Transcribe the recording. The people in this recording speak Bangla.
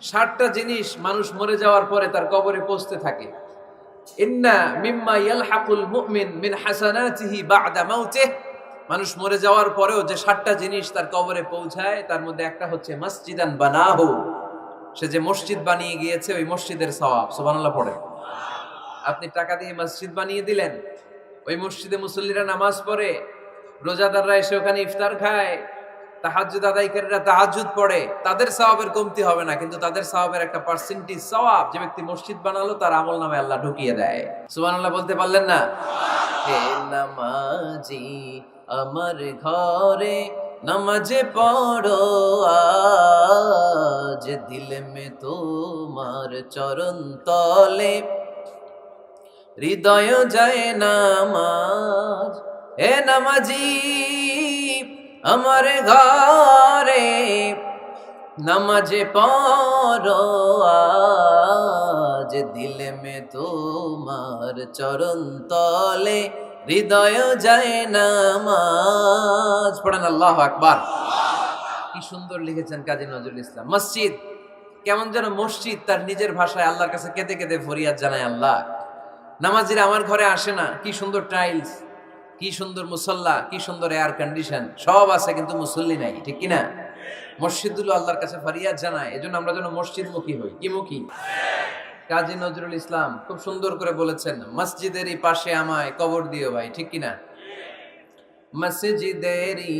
60টা জিনিস মানুষ মরে যাওয়ার পরে তার কবরে পৌঁছতে থাকে। ইন্না মিম্মা ইয়ালহাকুল মুমিন মিন হাসানাতিহি বা'দা মাউতিহি। মানুষ মরে যাওয়ার পরেও যে 60টা জিনিস তার কবরে পৌঁছায় তার মধ্যে একটা হচ্ছে মসজিদান বানাহু। সে যে মসজিদ বানিয়ে গিয়েছে ওই মসজিদের সওয়াব। সুবহানাল্লাহ পড়ে। আপনি টাকা দিয়ে মসজিদ বানিয়ে দিলেন, ওই মসজিদে মুসল্লিরা নামাজ পড়ে, রোজাদাররা এসে ওখানে ইফতার খায়, তাহাজ্জুদ আদায়কারীরা তাহাজ্জুদ পড়ে, তাদের সওয়াবের কমতি হবে না, কিন্তু তাদের সওয়াবের একটা পার্সেন্টেজ সওয়াব যে ব্যক্তি মসজিদ বানালো তার আমলনামায় আল্লাহ ঢুকিয়ে দেয়। সুবহানাল্লাহ বলতে পারলেন না? হে নামাজি আমার ঘরে নামাজে পড়ো আজ, দিল মে তোমার চরণ তলে হৃদয় যায় নামাজ। হে নামাজি আমার ঘরে নামাজে পড়ো আজ, দিল মে তোমার চরণ তলে হৃদয় যায় নামাজ। পড়েন আল্লাহু আকবার। কি সুন্দর লিখেছেন কাজী নজরুল ইসলাম। মসজিদ কেমন যেন মসজিদ তার নিজের ভাষায় আল্লাহর কাছে কেঁদে কেঁদে ফরিয়াদ জানায়, আল্লাহ নামাজিরা আমার ঘরে আসে না, কি সুন্দর টাইলস, কি সুন্দর মুসল্লা, কি সুন্দর এয়ার কন্ডিশন, সব আছে কিন্তু মুসল্লি নাই, ঠিক কিনা? মসজিদগুলো আল্লাহর কাছে ফরিয়াদ জানায়, এজন্য আমরা যেন মসজিদমুখী হই। কি মুখী? কাজী নজরুল ইসলাম খুব সুন্দর করে বলেছেন, মসজিদেরই পাশে আমায় কবর দিও ভাই, ঠিক কিনা? মসজিদেরই